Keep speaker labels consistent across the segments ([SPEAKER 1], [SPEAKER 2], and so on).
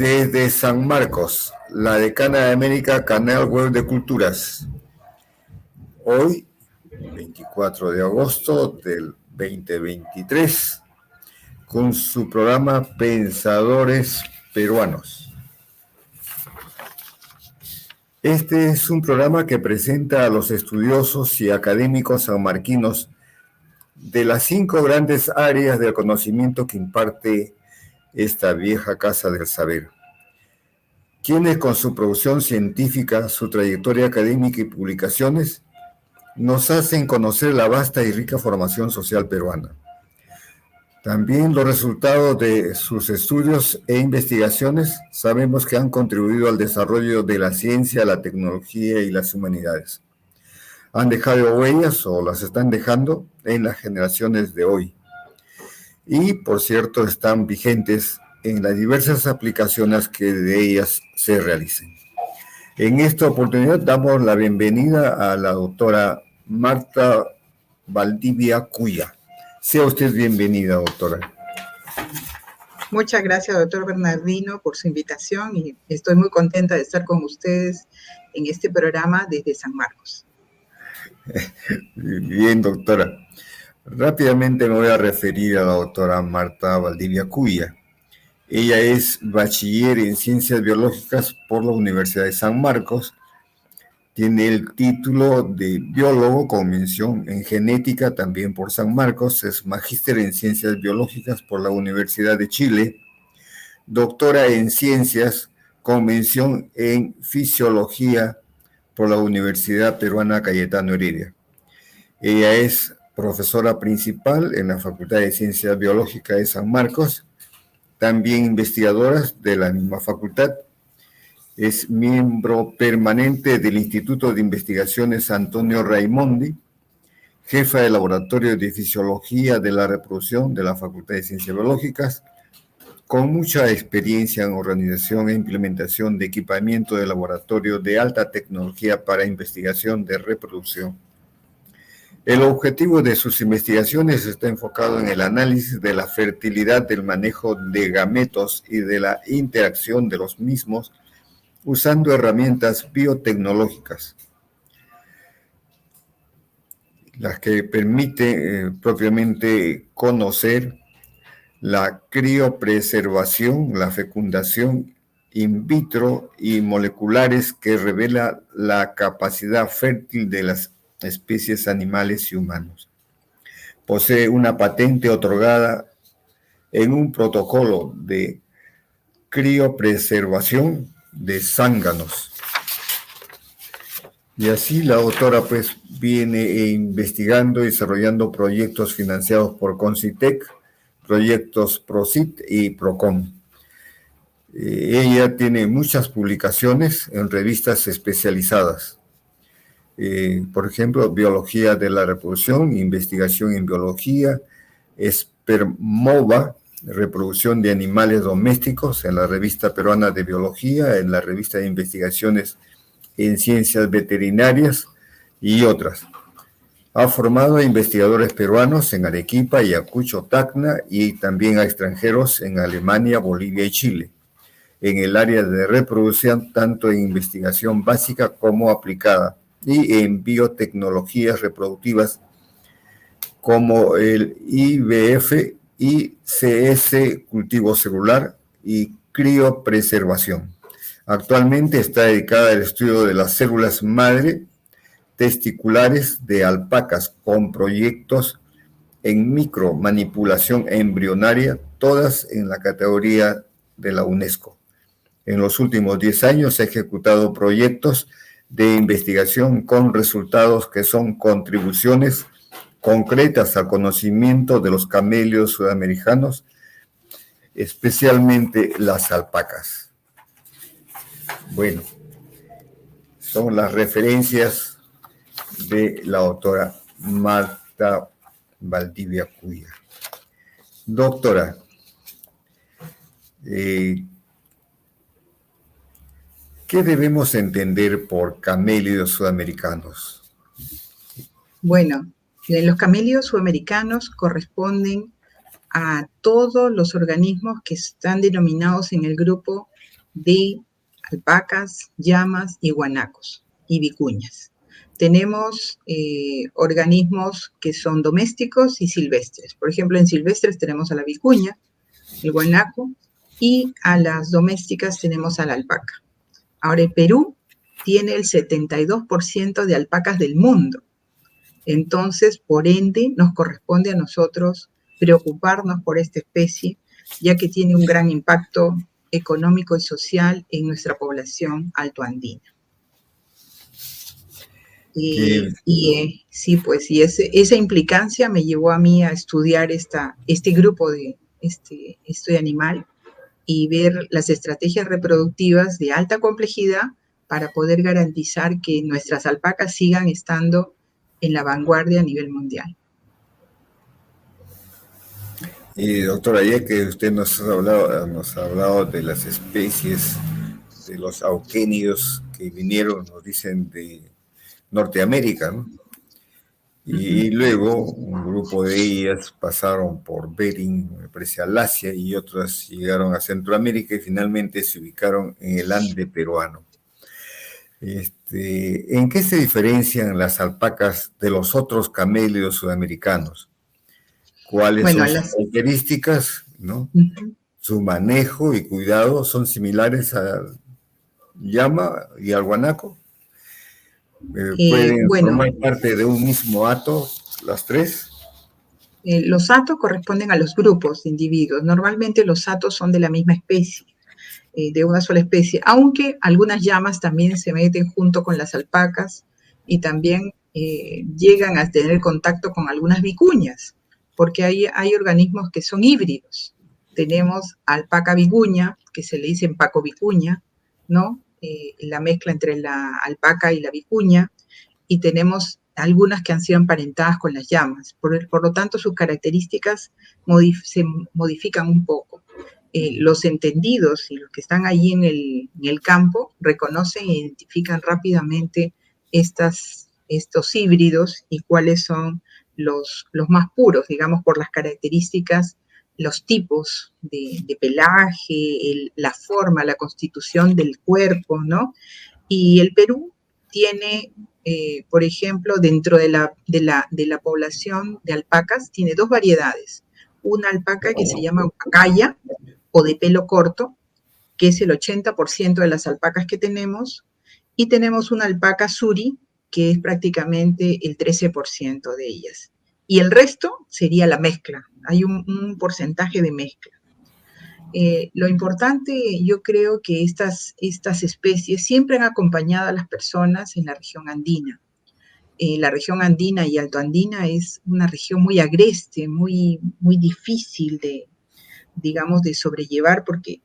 [SPEAKER 1] Desde San Marcos, la Decana de América, Canal Web de Culturas. Hoy, 24 de agosto del 2023, con su programa Pensadores Peruanos. Este es un programa que presenta a los estudiosos y académicos sanmarquinos de las 5 grandes áreas del conocimiento que imparte esta vieja casa del saber, quienes con su producción científica, su trayectoria académica y publicaciones nos hacen conocer la vasta y rica formación social peruana. También los resultados de sus estudios e investigaciones sabemos que han contribuido al desarrollo de la ciencia, la tecnología y las humanidades. Han dejado huellas o las están dejando en las generaciones de hoy. Y, por cierto, están vigentes en las diversas aplicaciones que de ellas se realicen. En esta oportunidad damos la bienvenida a la doctora Marta Valdivia Cuya. Sea usted bienvenida, doctora.
[SPEAKER 2] Muchas gracias, doctor Bernardino, por su invitación y estoy muy contenta de estar con ustedes en este programa desde San Marcos.
[SPEAKER 1] Bien, doctora. Rápidamente me voy a referir a la doctora Marta Valdivia Cuya. Ella es bachiller en Ciencias Biológicas por la Universidad de San Marcos. Tiene el título de biólogo con mención en genética también por San Marcos. Es magíster en Ciencias Biológicas por la Universidad de Chile. Doctora en Ciencias con mención en Fisiología por la Universidad Peruana Cayetano Heredia. Ella es profesora principal en la Facultad de Ciencias Biológicas de San Marcos, también investigadora de la misma facultad. Es miembro permanente del Instituto de Investigaciones Antonio Raimondi, jefa del Laboratorio de Fisiología de la Reproducción de la Facultad de Ciencias Biológicas, con mucha experiencia en organización e implementación de equipamiento de laboratorio de alta tecnología para investigación de reproducción. El objetivo de sus investigaciones está enfocado en el análisis de la fertilidad del manejo de gametos y de la interacción de los mismos usando herramientas biotecnológicas, las que permiten propiamente conocer la criopreservación, la fecundación in vitro y moleculares que revela la capacidad fértil de las especies animales y humanos. Posee una patente otorgada en un protocolo de criopreservación de zánganos. Y así la doctora pues viene investigando y desarrollando proyectos financiados por Concitec, proyectos PROCIT y PROCOM. Ella tiene muchas publicaciones en revistas especializadas. Por ejemplo, Biología de la Reproducción, Investigación en Biología, Espermova, Reproducción de Animales Domésticos, en la Revista Peruana de Biología, en la Revista de Investigaciones en Ciencias Veterinarias y otras. Ha formado a investigadores peruanos en Arequipa, Ayacucho, Tacna y también a extranjeros en Alemania, Bolivia y Chile, en el área de reproducción, tanto en investigación básica como aplicada, y en biotecnologías reproductivas como el IVF, ICS, cultivo celular y criopreservación. Actualmente está dedicada al estudio de las células madre testiculares de alpacas con proyectos en micromanipulación embrionaria, todas en la categoría de la UNESCO. En los últimos 10 años ha ejecutado proyectos de investigación con resultados que son contribuciones concretas al conocimiento de los camelios sudamericanos, especialmente las alpacas. Bueno, son las referencias de la doctora Marta Valdivia Cuya. Doctora, ¿qué debemos entender por camélidos sudamericanos?
[SPEAKER 2] Bueno, los camélidos sudamericanos corresponden a todos los organismos que están denominados en el grupo de alpacas, llamas y guanacos y vicuñas. Tenemos organismos que son domésticos y silvestres. Por ejemplo, en silvestres tenemos a la vicuña, el guanaco, y a las domésticas tenemos a la alpaca. Ahora, el Perú tiene el 72% de alpacas del mundo. Entonces, por ende, nos corresponde a nosotros preocuparnos por esta especie, ya que tiene un gran impacto económico y social en nuestra población altoandina. Sí, pues, y esa implicancia me llevó a mí a estudiar este grupo de este animal y ver las estrategias reproductivas de alta complejidad para poder garantizar que nuestras alpacas sigan estando en la vanguardia a nivel mundial.
[SPEAKER 1] Y doctora, ya que usted nos ha hablado de las especies de los auquénidos que vinieron, nos dicen, de Norteamérica, ¿no? Y luego un grupo de ellas pasaron por Bering, me parece, al Asia, y otras llegaron a Centroamérica y finalmente se ubicaron en el Ande peruano. ¿En qué se diferencian las alpacas de los otros camélidos sudamericanos? ¿Cuáles son sus características, ¿no? Su manejo y cuidado son similares al llama y al guanaco. ¿Pueden formar parte de un mismo hato las tres?
[SPEAKER 2] Los hatos corresponden a los grupos de individuos. Normalmente los hatos son de la misma especie, de una sola especie, aunque algunas llamas también se meten junto con las alpacas y también llegan a tener contacto con algunas vicuñas, porque hay organismos que son híbridos. Tenemos alpaca vicuña, que se le dice empaco vicuña, ¿no? La mezcla entre la alpaca y la vicuña, y tenemos algunas que han sido emparentadas con las llamas. Por lo tanto, sus características se modifican un poco. Los entendidos y los que están allí en el campo reconocen e identifican rápidamente estos híbridos y cuáles son los más puros, digamos, por las características, los tipos de pelaje, la forma, la constitución del cuerpo, ¿no? Y el Perú tiene, por ejemplo, dentro de la población de alpacas, tiene dos variedades. Una alpaca que se llama huacaya o de pelo corto, que es el 80% de las alpacas que tenemos, y tenemos una alpaca suri, que es prácticamente el 13% de ellas. Y el resto sería la mezcla, hay un porcentaje de mezcla. Lo importante, yo creo que estas especies siempre han acompañado a las personas en la región andina. La región andina y altoandina es una región muy agreste, muy difícil de sobrellevar, porque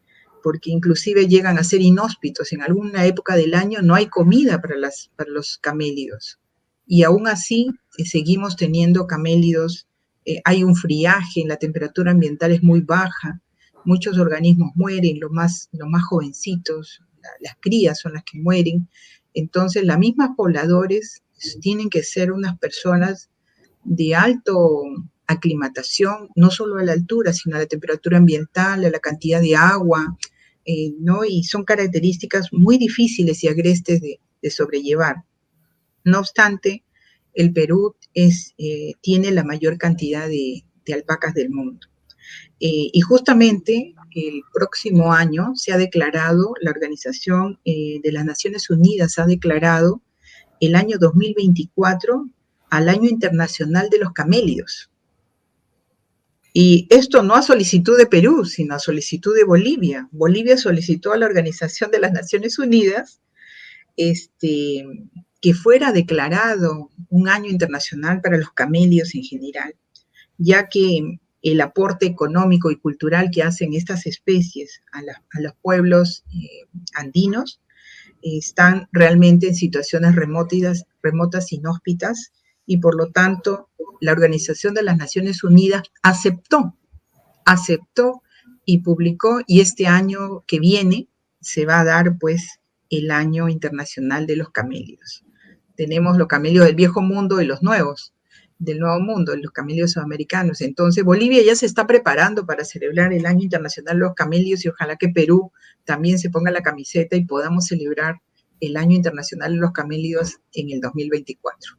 [SPEAKER 2] inclusive llegan a ser inhóspitos. En alguna época del año no hay comida para los camélidos. Y aún así seguimos teniendo camélidos, hay un friaje, la temperatura ambiental es muy baja, muchos organismos mueren, los más jovencitos, las crías son las que mueren. Entonces, las mismas pobladores tienen que ser unas personas de alto aclimatación, no solo a la altura, sino a la temperatura ambiental, a la cantidad de agua, ¿no? Y son características muy difíciles y agrestes de sobrellevar. No obstante, el Perú tiene la mayor cantidad de alpacas del mundo. Y justamente el próximo año se ha declarado, la Organización de las Naciones Unidas ha declarado el año 2024 al Año Internacional de los Camélidos. Y esto no a solicitud de Perú, sino a solicitud de Bolivia. Bolivia solicitó a la Organización de las Naciones Unidas que fuera declarado un año internacional para los camélidos en general, ya que el aporte económico y cultural que hacen estas especies a los pueblos andinos están realmente en situaciones remotas, inhóspitas, y por lo tanto la Organización de las Naciones Unidas aceptó y publicó, y este año que viene se va a dar pues el Año Internacional de los Camélidos. Tenemos los camélidos del viejo mundo y los nuevos. del Nuevo Mundo, los camellos sudamericanos. Entonces, Bolivia ya se está preparando para celebrar el Año Internacional de los Camellos y ojalá que Perú también se ponga la camiseta y podamos celebrar el Año Internacional de los Camellos en el 2024.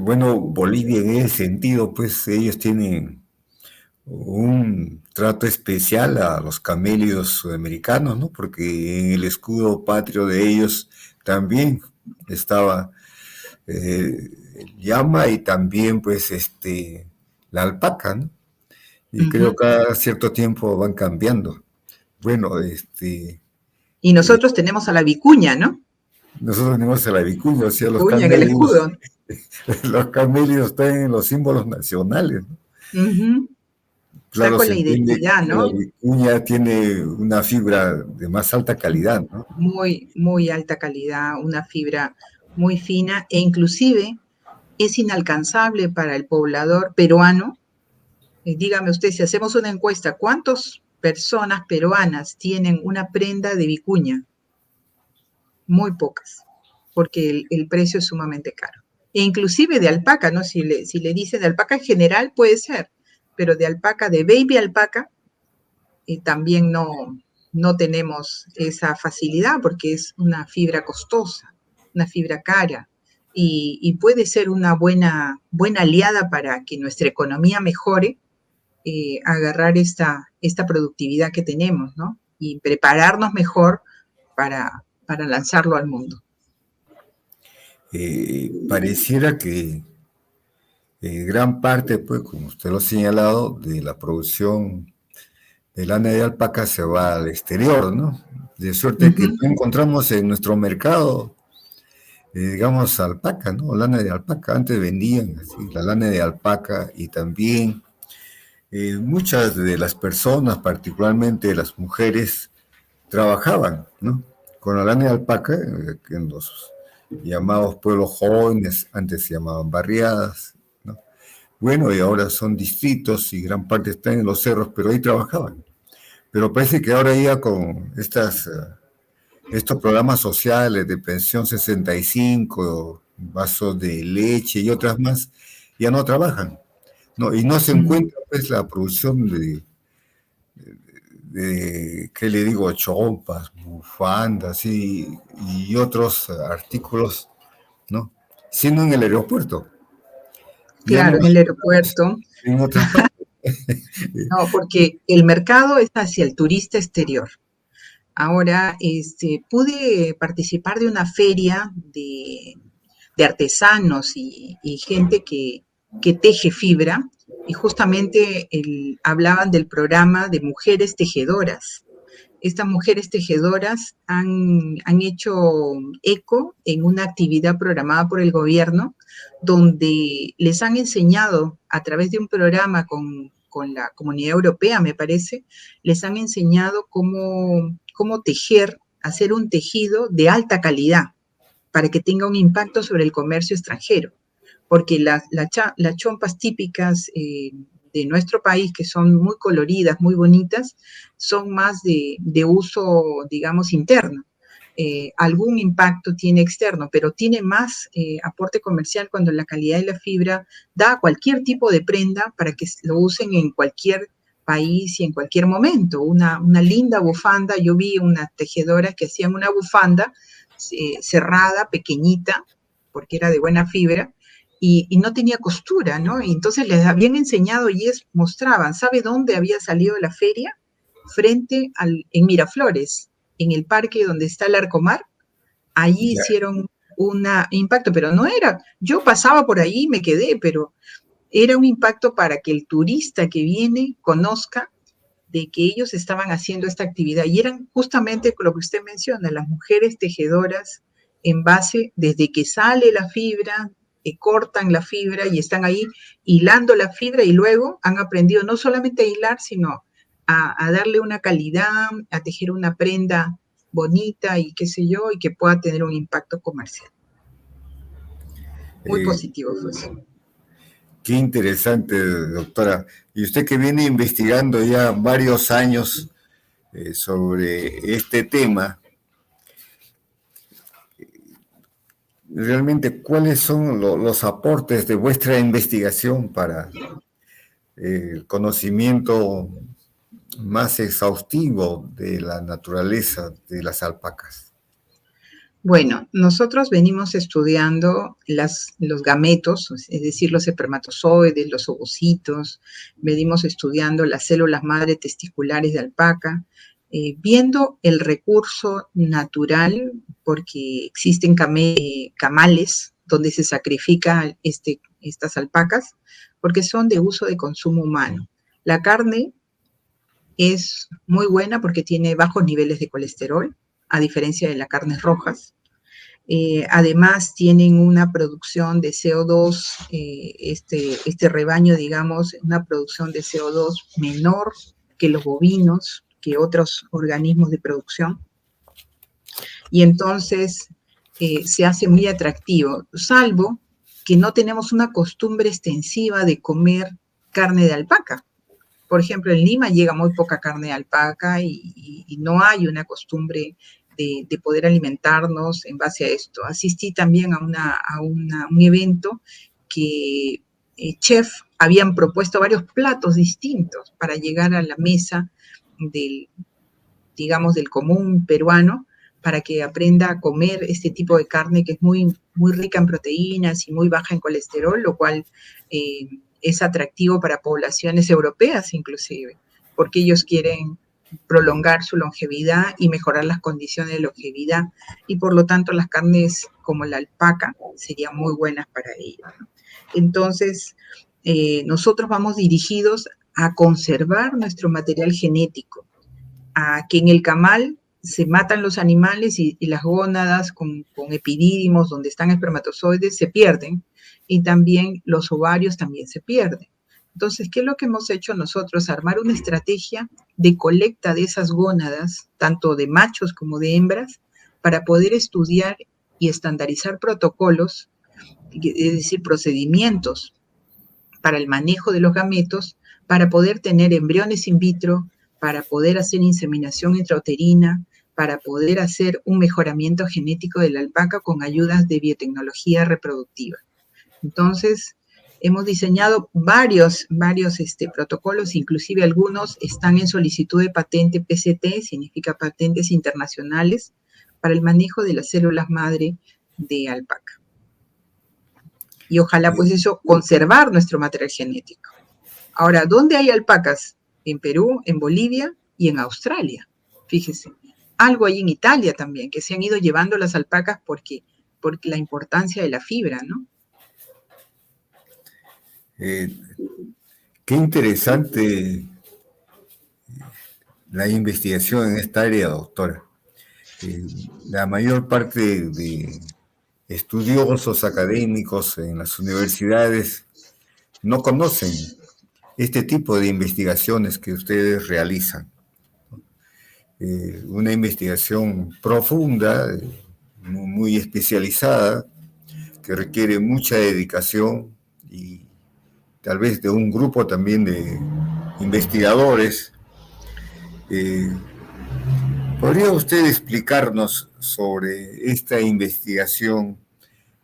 [SPEAKER 1] Bueno, Bolivia en ese sentido, pues ellos tienen un trato especial a los camélidos sudamericanos, ¿no? Porque en el escudo patrio de ellos también estaba el llama y también, pues, la alpaca, ¿no? Y creo que cada cierto tiempo van cambiando. Bueno,
[SPEAKER 2] Y nosotros tenemos a la vicuña, ¿no?
[SPEAKER 1] nosotros tenemos a la vicuña, o sea,
[SPEAKER 2] Vicuña en el escudo.
[SPEAKER 1] los camélidos están en los símbolos nacionales, ¿no?
[SPEAKER 2] Está
[SPEAKER 1] Claro,
[SPEAKER 2] con
[SPEAKER 1] se
[SPEAKER 2] la
[SPEAKER 1] entiende
[SPEAKER 2] identidad,
[SPEAKER 1] que la
[SPEAKER 2] ¿no?
[SPEAKER 1] vicuña tiene una fibra de más alta calidad, ¿no?
[SPEAKER 2] Muy, muy alta calidad, una fibra muy fina e inclusive es inalcanzable para el poblador peruano. Dígame usted, si hacemos una encuesta, ¿cuántas personas peruanas tienen una prenda de vicuña? Muy pocas, porque el precio es sumamente caro. E inclusive de alpaca, ¿no? Si le dicen de alpaca en general puede ser, pero de alpaca, de baby alpaca, también no tenemos esa facilidad porque es una fibra costosa, una fibra cara, y puede ser una buena aliada para que nuestra economía mejore, agarrar esta productividad que tenemos, ¿no? Y prepararnos mejor para lanzarlo al mundo.
[SPEAKER 1] Pareciera que gran parte, pues, como usted lo ha señalado, de la producción de lana de alpaca se va al exterior, ¿no? De suerte que no encontramos en nuestro mercado, digamos, alpaca, ¿no? Lana de alpaca. Antes vendían así, la lana de alpaca y también muchas de las personas, particularmente las mujeres, trabajaban, ¿no? Con la lana de alpaca en los llamados pueblos jóvenes, antes se llamaban barriadas, ¿no? Bueno, y ahora son distritos y gran parte están en los cerros, pero ahí trabajaban. Pero parece que ahora ya con estos programas sociales de pensión 65, vasos de leche y otras más, ya no trabajan, ¿no? Y no se encuentra pues la producción ¿qué le digo? Chompas, bufandas y otros artículos, ¿no? Sino en el aeropuerto. Ya no
[SPEAKER 2] Claro, en el aeropuerto.
[SPEAKER 1] en otras partes.
[SPEAKER 2] No, porque el mercado es hacia el turista exterior. Ahora, pude participar de una feria de artesanos y gente que teje fibra, y justamente hablaban del programa de mujeres tejedoras. Estas mujeres tejedoras han hecho eco en una actividad programada por el gobierno, donde les han enseñado a través de un programa con la Comunidad Europea, me parece, les han enseñado cómo tejer, hacer un tejido de alta calidad para que tenga un impacto sobre el comercio extranjero, porque las chompas típicas de nuestro país, que son muy coloridas, muy bonitas, son más de uso, digamos, interno. Algún impacto tiene externo, pero tiene más aporte comercial cuando la calidad de la fibra da cualquier tipo de prenda para que lo usen en cualquier país y en cualquier momento. Una linda bufanda, yo vi unas tejedoras que hacían una bufanda cerrada, pequeñita, porque era de buena fibra, y no tenía costura, ¿no? Y entonces les habían enseñado y mostraban, ¿sabe dónde había salido la feria? En Miraflores, en el parque donde está el Arcomar, allí hicieron un impacto, pero no era, yo pasaba por ahí y me quedé, pero era un impacto para que el turista que viene conozca de que ellos estaban haciendo esta actividad y eran justamente lo que usted menciona, las mujeres tejedoras en base, desde que sale la fibra, cortan la fibra y están ahí hilando la fibra y luego han aprendido no solamente a hilar, sino a darle una calidad, a tejer una prenda bonita y qué sé yo, y que pueda tener un impacto comercial. Muy positivo fue eso.
[SPEAKER 1] Qué interesante, doctora. Y usted que viene investigando ya varios años sobre este tema, realmente cuáles son los aportes de vuestra investigación para el conocimiento más exhaustivo de la naturaleza de las alpacas.
[SPEAKER 2] Bueno, nosotros venimos estudiando los gametos, es decir, los espermatozoides, los ovocitos, venimos estudiando las células madre testiculares de alpaca, viendo el recurso natural, porque existen camales donde se sacrifican estas alpacas, porque son de uso de consumo humano. La carne es muy buena porque tiene bajos niveles de colesterol, a diferencia de las carnes rojas. Además, tienen una producción de CO2, este rebaño, digamos, una producción de CO2 menor que los bovinos, que otros organismos de producción. Y entonces se hace muy atractivo, salvo que no tenemos una costumbre extensiva de comer carne de alpaca. Por ejemplo, en Lima llega muy poca carne de alpaca y no hay una costumbre de poder alimentarnos en base a esto. Asistí también a un evento que chef habían propuesto varios platos distintos para llegar a la mesa del, digamos, del común peruano, para que aprenda a comer este tipo de carne que es muy, muy rica en proteínas y muy baja en colesterol, lo cual es atractivo para poblaciones europeas inclusive, porque ellos quieren prolongar su longevidad y mejorar las condiciones de longevidad, y por lo tanto las carnes como la alpaca serían muy buenas para ellos. Entonces, nosotros vamos dirigidos a conservar nuestro material genético, a que en el camal se matan los animales y las gónadas con epidídimos, donde están espermatozoides, se pierden, y también los ovarios también se pierden. Entonces, ¿qué es lo que hemos hecho nosotros? Armar una estrategia de colecta de esas gónadas, tanto de machos como de hembras, para poder estudiar y estandarizar protocolos, es decir, procedimientos para el manejo de los gametos, para poder tener embriones in vitro, para poder hacer inseminación intrauterina, para poder hacer un mejoramiento genético de la alpaca con ayudas de biotecnología reproductiva. Entonces, hemos diseñado varios protocolos, inclusive algunos están en solicitud de patente PCT, significa patentes internacionales, para el manejo de las células madre de alpaca. Y ojalá pues eso, conservar nuestro material genético. Ahora, ¿dónde hay alpacas? En Perú, en Bolivia y en Australia. Fíjese. Algo hay en Italia también, que se han ido llevando las alpacas porque la importancia de la fibra, ¿no?
[SPEAKER 1] Qué interesante la investigación en esta área, doctora. La mayor parte de estudiosos académicos en las universidades no conocen este tipo de investigaciones que ustedes realizan. Una investigación profunda, muy especializada, que requiere mucha dedicación y tal vez de un grupo también de investigadores. ¿Podría usted explicarnos sobre esta investigación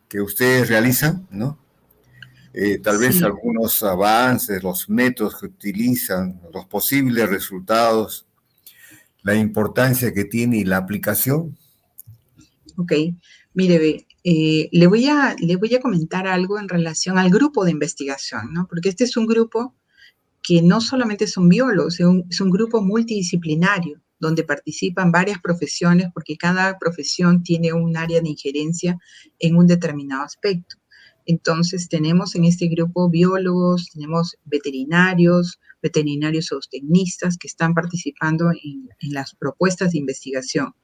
[SPEAKER 1] que ustedes realizan, ¿no? Tal vez
[SPEAKER 2] Sí,
[SPEAKER 1] algunos avances, los métodos que utilizan, los posibles resultados, la importancia que tiene y la aplicación.
[SPEAKER 2] ok. Mire, le voy a comentar algo en relación al grupo de investigación, ¿no? Porque este es un grupo que no solamente son biólogos, es un grupo multidisciplinario, donde participan varias profesiones, porque cada profesión tiene un área de injerencia en un determinado aspecto. Entonces, tenemos en este grupo biólogos, tenemos veterinarios zootecnistas que están participando en las propuestas de investigación.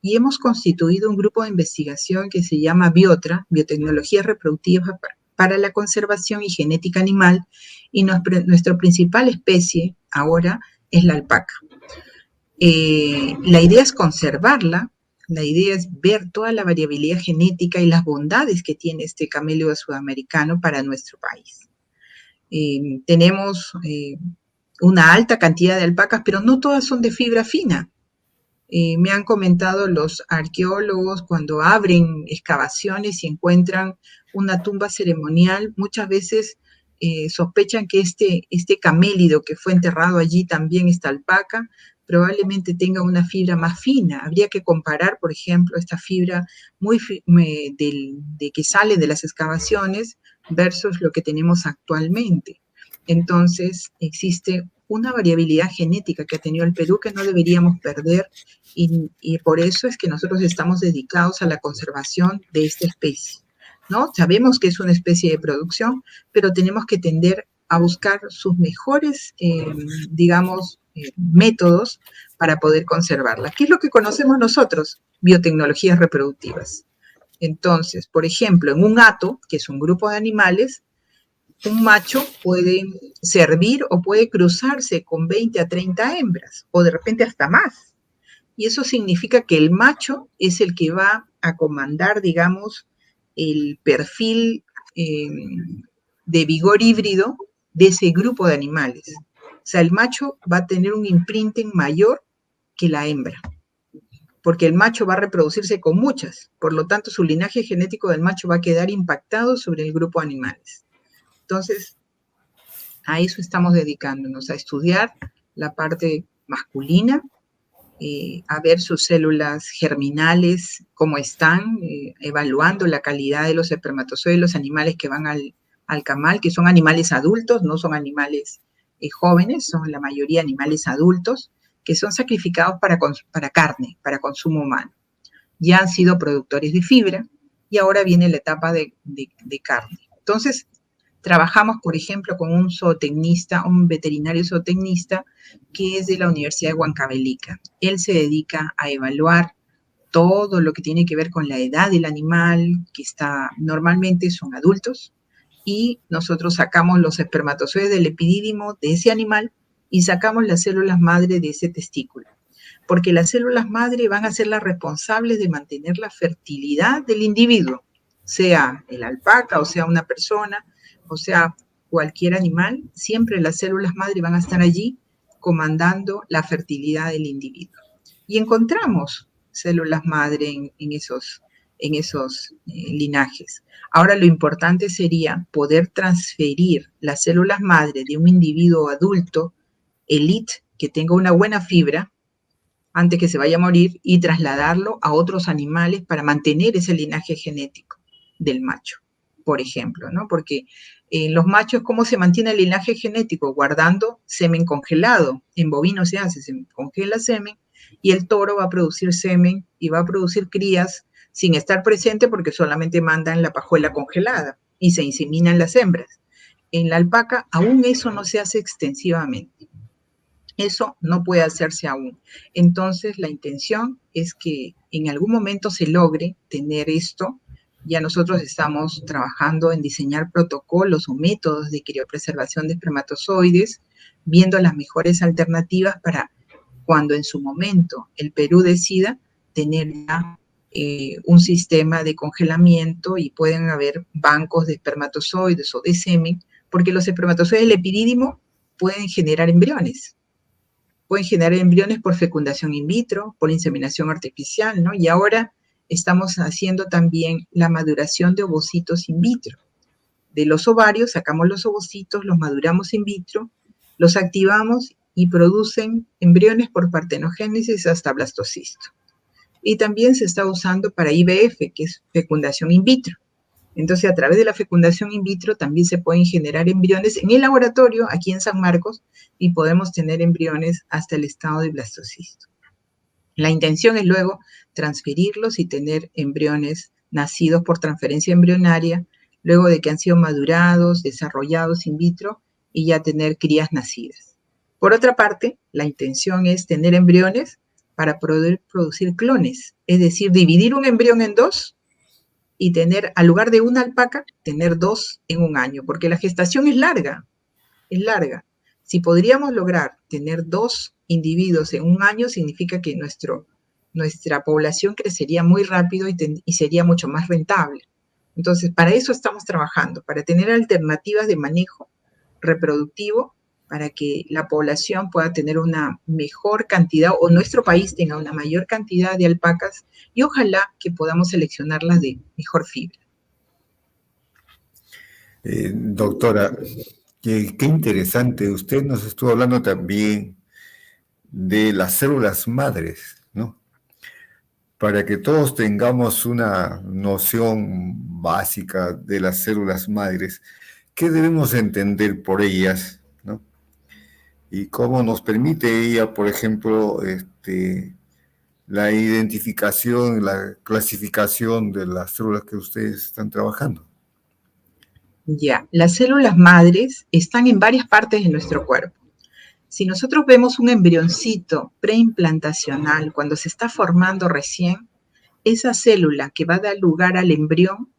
[SPEAKER 2] Y hemos constituido un grupo de investigación que se llama BIOTRA, Biotecnología Reproductiva para la Conservación y Genética Animal, y nuestra principal especie ahora es la alpaca. La idea es conservarla, la idea es ver toda la variabilidad genética y las bondades que tiene este camello sudamericano para nuestro país. Tenemos una alta cantidad de alpacas, pero no todas son de fibra fina. Me han comentado los arqueólogos cuando abren excavaciones y encuentran una tumba ceremonial, muchas veces sospechan que este camélido que fue enterrado allí también, esta alpaca, probablemente tenga una fibra más fina. Habría que comparar, por ejemplo, esta fibra de que sale de las excavaciones versus lo que tenemos actualmente. Entonces, existe una variabilidad genética que ha tenido el Perú que no deberíamos perder y por eso es que nosotros estamos dedicados a la conservación de esta especie, ¿no? Sabemos que es una especie de producción, pero tenemos que tender a buscar sus mejores, digamos, métodos para poder conservarla. ¿Qué es lo que conocemos nosotros? Biotecnologías reproductivas. Entonces, por ejemplo, en un hato, que es un grupo de animales, un macho puede servir o puede cruzarse con 20 a 30 hembras, o de repente hasta más. Y eso significa que el macho es el que va a comandar, digamos, el perfil de vigor híbrido de ese grupo de animales. O sea, el macho va a tener un imprinting mayor que la hembra, porque el macho va a reproducirse con muchas, por lo tanto su linaje genético del macho va a quedar impactado sobre el grupo de animales. Entonces, a eso estamos dedicándonos, a estudiar la parte masculina, a ver sus células germinales, cómo están, evaluando la calidad de los espermatozoides, los animales que van al camal, que son animales adultos, no son animales jóvenes, son la mayoría animales adultos, que son sacrificados para carne, para consumo humano. Ya han sido productores de fibra y ahora viene la etapa de carne. Entonces, trabajamos, por ejemplo, con un zootecnista, un veterinario zootecnista, que es de la Universidad de Huancavelica. Él se dedica a evaluar todo lo que tiene que ver con la edad del animal, que normalmente son adultos, y nosotros sacamos los espermatozoides del epidídimo de ese animal y sacamos las células madre de ese testículo. Porque las células madre van a ser las responsables de mantener la fertilidad del individuo, sea el alpaca o sea una persona, o sea, cualquier animal, siempre las células madre van a estar allí comandando la fertilidad del individuo. Y encontramos células madre en esos linajes. Ahora lo importante sería poder transferir las células madre de un individuo adulto, elite, que tenga una buena fibra, antes que se vaya a morir, y trasladarlo a otros animales para mantener ese linaje genético del macho, por ejemplo, ¿no? Porque en los machos, ¿cómo se mantiene el linaje genético? Guardando semen congelado. En bovinos se hace, se congela semen y el toro va a producir semen y va a producir crías sin estar presente porque solamente mandan la pajuela congelada y se inseminan las hembras. En la alpaca aún eso no se hace extensivamente. Eso no puede hacerse aún. Entonces, la intención es que en algún momento se logre tener esto. Ya nosotros estamos trabajando en diseñar protocolos o métodos de criopreservación de espermatozoides, viendo las mejores alternativas para cuando en su momento el Perú decida tener ya un sistema de congelamiento y pueden haber bancos de espermatozoides o de semen, porque los espermatozoides del epidídimo pueden generar embriones por fecundación in vitro, por inseminación artificial, ¿no? Y ahora estamos haciendo también la maduración de ovocitos in vitro. De los ovarios sacamos los ovocitos, los maduramos in vitro, los activamos y producen embriones por partenogénesis hasta blastocisto. Y también se está usando para IVF, que es fecundación in vitro. Entonces, a través de la fecundación in vitro también se pueden generar embriones en el laboratorio, aquí en San Marcos, y podemos tener embriones hasta el estado de blastocisto. La intención es luego transferirlos y tener embriones nacidos por transferencia embrionaria, luego de que han sido madurados, desarrollados in vitro, y ya tener crías nacidas. Por otra parte, la intención es tener embriones para poder producir clones, es decir, dividir un embrión en dos y tener, al lugar de una alpaca, tener dos en un año, porque la gestación es larga, es larga. Si podríamos lograr tener dos individuos en un año, significa que nuestra población crecería muy rápido y sería mucho más rentable. Entonces, para eso estamos trabajando, para tener alternativas de manejo reproductivo para que la población pueda tener una mejor cantidad o nuestro país tenga una mayor cantidad de alpacas y ojalá que podamos seleccionarlas de mejor fibra.
[SPEAKER 1] Doctora, qué interesante. Usted nos estuvo hablando también de las células madres, ¿no? Para que todos tengamos una noción básica de las células madres, ¿qué debemos entender por ellas, ¿no? Y cómo nos permite ella, por ejemplo, la identificación, la clasificación de las células que ustedes están trabajando.
[SPEAKER 2] Ya, las células madres están en varias partes de nuestro cuerpo. Si nosotros vemos un embrioncito preimplantacional, cuando se está formando recién, esa célula que va a dar lugar al embrión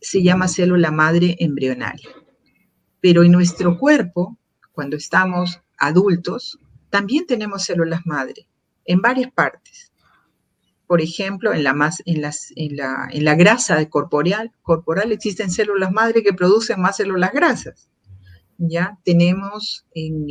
[SPEAKER 2] se llama célula madre embrionaria. Pero en nuestro cuerpo, cuando estamos adultos, también tenemos células madre en varias partes. Por ejemplo, en la grasa corporal existen células madre que producen más células grasas. Ya tenemos en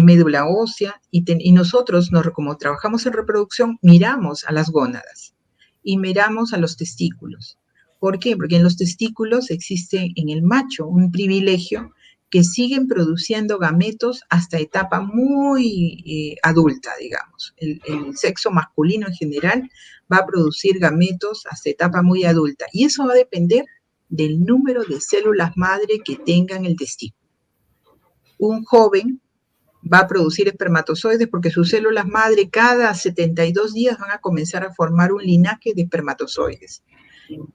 [SPEAKER 2] médula ósea y nosotros, como trabajamos en reproducción, miramos a las gónadas y miramos a los testículos. ¿Por qué? Porque en los testículos existe en el macho un privilegio que siguen produciendo gametos hasta etapa muy adulta, digamos. El sexo masculino en general va a producir gametos hasta etapa muy adulta y eso va a depender del número de células madre que tengan el testículo. Un joven va a producir espermatozoides porque sus células madre cada 72 días van a comenzar a formar un linaje de espermatozoides.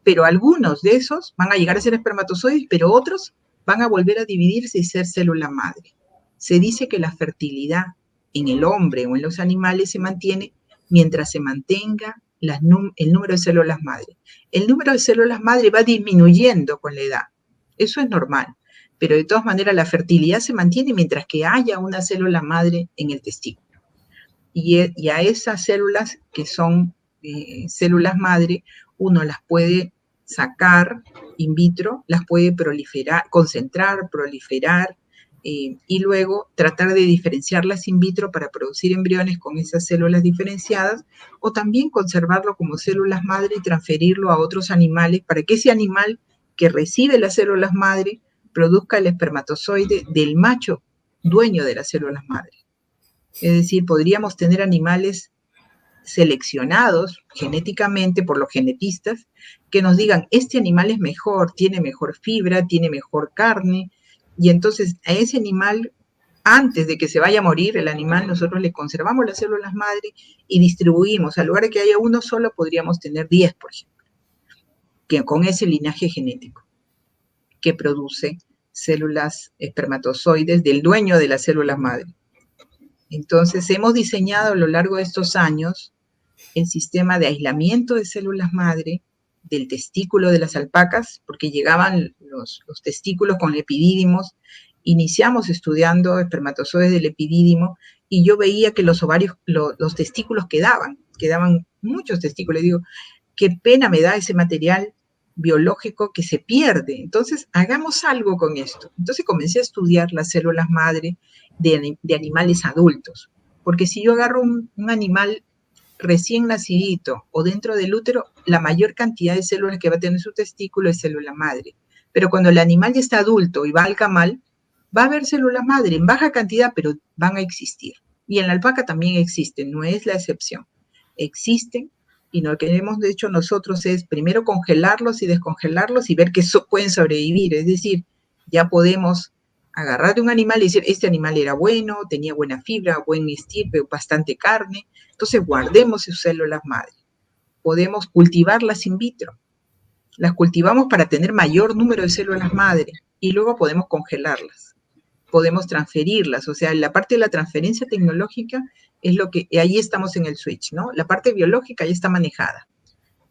[SPEAKER 2] Pero algunos de esos van a llegar a ser espermatozoides, pero otros van a volver a dividirse y ser célula madre. Se dice que la fertilidad en el hombre o en los animales se mantiene mientras se mantenga el número de células madre. El número de células madre va disminuyendo con la edad. Eso es normal. Pero de todas maneras la fertilidad se mantiene mientras que haya una célula madre en el testículo. Y a esas células que son células madre, uno las puede sacar in vitro, las puede proliferar, concentrar, proliferar, y luego tratar de diferenciarlas in vitro para producir embriones con esas células diferenciadas, o también conservarlo como células madre y transferirlo a otros animales para que ese animal que recibe las células madre produzca el espermatozoide del macho dueño de las células madre. Es decir, podríamos tener animales seleccionados genéticamente por los genetistas que nos digan, este animal es mejor, tiene mejor fibra, tiene mejor carne, y entonces a ese animal, antes de que se vaya a morir el animal, nosotros le conservamos las células madre y distribuimos. Al lugar de que haya uno solo, podríamos tener 10, por ejemplo, que con ese linaje genético que produce células espermatozoides del dueño de las células madre. Entonces, hemos diseñado a lo largo de estos años el sistema de aislamiento de células madre del testículo de las alpacas, porque llegaban los testículos con epidídimos. Iniciamos estudiando espermatozoides del epidídimo y yo veía que los ovarios, los testículos quedaban muchos testículos. Digo, qué pena me da ese material biológico que se pierde. Entonces, hagamos algo con esto. Entonces comencé a estudiar las células madre de animales adultos. Porque si yo agarro un animal recién nacidito o dentro del útero, la mayor cantidad de células que va a tener su testículo es célula madre. Pero cuando el animal ya está adulto y va al camal, va a haber células madre en baja cantidad, pero van a existir. Y en la alpaca también existen, no es la excepción. Existen, y lo que hemos hecho nosotros es primero congelarlos y descongelarlos y ver que pueden sobrevivir. Es decir, ya podemos agarrar de un animal y decir, este animal era bueno, tenía buena fibra, buen estirpe, bastante carne, entonces guardemos sus células madre. Podemos cultivarlas in vitro. Las cultivamos para tener mayor número de células madre y luego podemos congelarlas. Podemos transferirlas, o sea, la parte de la transferencia tecnológica es lo que, ahí estamos en el switch, ¿no? La parte biológica ya está manejada.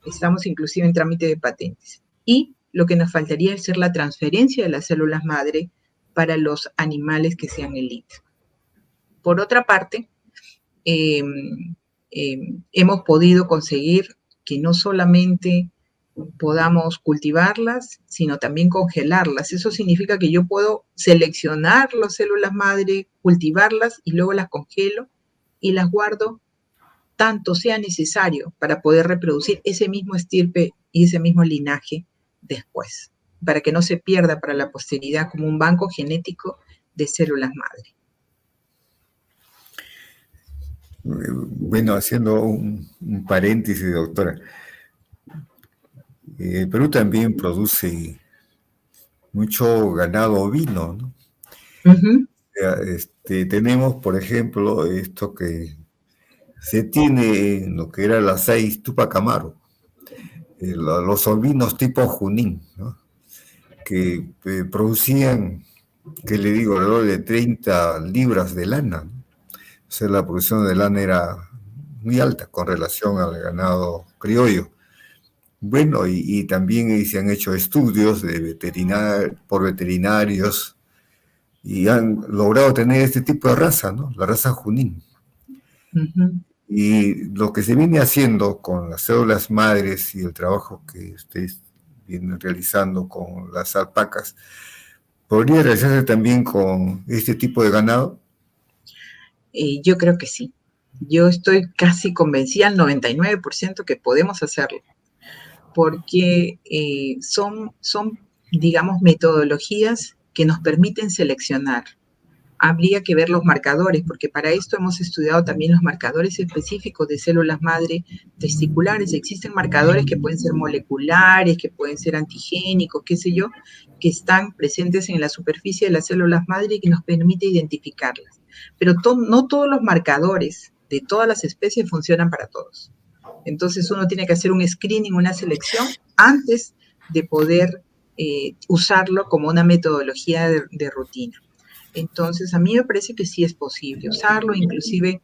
[SPEAKER 2] Estamos inclusive en trámite de patentes. Y lo que nos faltaría es hacer la transferencia de las células madre para los animales que sean elite. Por otra parte, hemos podido conseguir que no solamente podamos cultivarlas, sino también congelarlas. Eso significa que yo puedo seleccionar las células madre, cultivarlas y luego las congelo y las guardo tanto sea necesario para poder reproducir ese mismo estirpe y ese mismo linaje después, para que no se pierda para la posteridad como un banco genético de células madre.
[SPEAKER 1] Bueno, haciendo un paréntesis, doctora, el Perú también produce mucho ganado ovino, ¿no? Tenemos, por ejemplo, esto que se tiene en lo que era la 6 Tupac Amaru, los ovinos tipo Junín, ¿no? Que producían, que le digo, alrededor de 30 libras de lana, ¿no? O sea, la producción de lana era muy alta con relación al ganado criollo. Bueno, y también se han hecho estudios por veterinarios y han logrado tener este tipo de raza, ¿no? La raza Junín. Y lo que se viene haciendo con las células madres y el trabajo que ustedes vienen realizando con las alpacas, ¿podría realizarse también con este tipo de ganado?
[SPEAKER 2] Yo creo que sí. Yo estoy casi convencida al 99% que podemos hacerlo, porque son, digamos, metodologías que nos permiten seleccionar. Habría que ver los marcadores, porque para esto hemos estudiado también los marcadores específicos de células madre testiculares. Existen marcadores que pueden ser moleculares, que pueden ser antigénicos, qué sé yo, que están presentes en la superficie de las células madre y que nos permite identificarlas. Pero no todos los marcadores de todas las especies funcionan para todos. Entonces uno tiene que hacer un screening, una selección, antes de poder usarlo como una metodología de rutina. Entonces, a mí me parece que sí es posible usarlo, inclusive